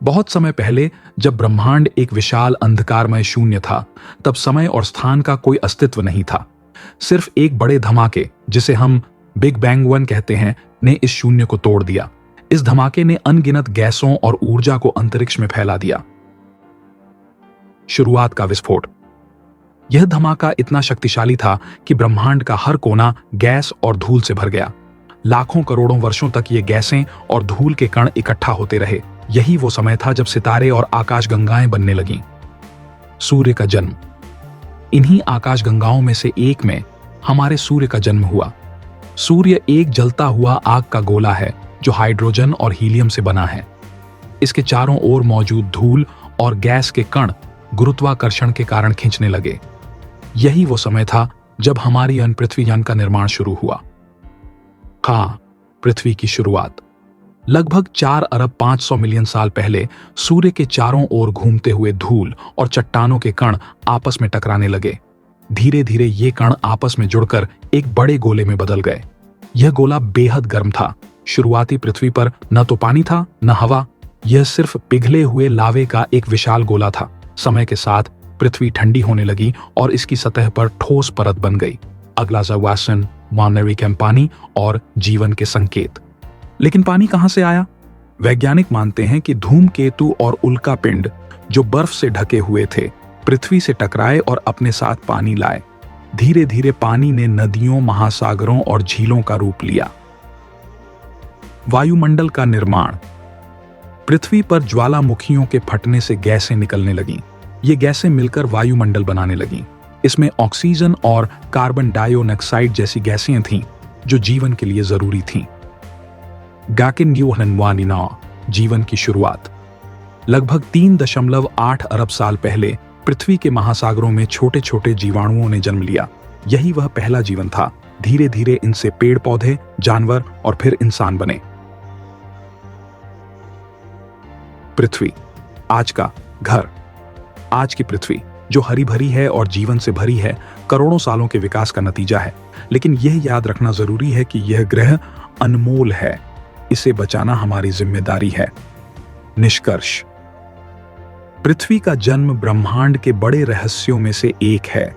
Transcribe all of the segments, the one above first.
बहुत समय पहले जब ब्रह्मांड एक विशाल अंधकारमय शून्य था, तब समय और स्थान का कोई अस्तित्व नहीं था। सिर्फ एक बड़े धमाके, जिसे हम बिग बैंग वन कहते हैं, ने इस शून्य को तोड़ दिया। इस धमाके ने अनगिनत गैसों और ऊर्जा को अंतरिक्ष में फैला दिया। शुरुआत का विस्फोट। यह धमाका इतना शक्तिशाली था कि ब्रह्मांड का हर कोना गैस और धूल से भर गया। लाखों करोड़ों वर्षों तक ये गैसें और धूल के कण इकट्ठा होते रहे। यही वो समय था जब सितारे और आकाशगंगाएं बनने लगीं। सूर्य का जन्म। इन्हीं आकाशगंगाओं में से एक में हमारे सूर्य का जन्म हुआ। सूर्य एक जलता हुआ आग का गोला है जो हाइड्रोजन और हीलियम से बना है। इसके चारों ओर मौजूद धूल और गैस के कण गुरुत्वाकर्षण के कारण खींचने लगे। यही वो समय था जब हमारी पृथ्वी यान का निर्माण शुरू हुआ। हाँ, पृथ्वी की शुरुआत। लगभग 4 अरब 500 मिलियन साल पहले सूर्य के चारों ओर घूमते हुए धूल और चट्टानों के कण आपस में टकराने लगे। धीरे धीरे ये कण आपस में जुड़कर एक बड़े गोले में बदल गए। यह गोला बेहद गर्म था। शुरुआती पृथ्वी पर न तो पानी था न हवा। यह सिर्फ पिघले हुए लावे का एक विशाल गोला था। समय के साथ पृथ्वी ठंडी होने लगी और इसकी सतह पर ठोस परत बन गई। अगला जवासन, मानवी पानी और जीवन के संकेत। लेकिन पानी कहां से आया? वैज्ञानिक मानते हैं कि धूमकेतु और उल्का पिंड, जो बर्फ से ढके हुए थे, पृथ्वी से टकराए और अपने साथ पानी लाए। धीरे धीरे पानी ने नदियों, महासागरों और झीलों का रूप लिया। वायुमंडल का निर्माण। पृथ्वी पर ज्वालामुखियों के फटने से गैसें निकलने लगीं। ये गैसें मिलकर वायुमंडल बनाने लगीं। इसमें ऑक्सीजन और कार्बन डाइऑक्साइड जैसी गैसें थीं जो जीवन के लिए जरूरी थीं। गाकिन जीवन की शुरुआत। लगभग 3.8 अरब साल पहले पृथ्वी के महासागरों में छोटे छोटे जीवाणुओं ने जन्म लिया। यही वह पहला जीवन था। धीरे धीरे इनसे पेड़ पौधे, जानवर और फिर इंसान बने। पृथ्वी, आज का घर। आज की पृथ्वी जो हरी भरी है और जीवन से भरी है, करोड़ों सालों के विकास का नतीजा है। लेकिन यह याद रखना जरूरी है कि यह ग्रह अनमोल है। इसे बचाना हमारी जिम्मेदारी है। निष्कर्ष। पृथ्वी का जन्म ब्रह्मांड के बड़े रहस्यों में से एक है।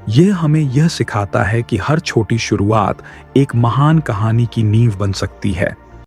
यह हमें यह सिखाता है कि हर छोटी शुरुआत एक महान कहानी की नींव बन सकती है।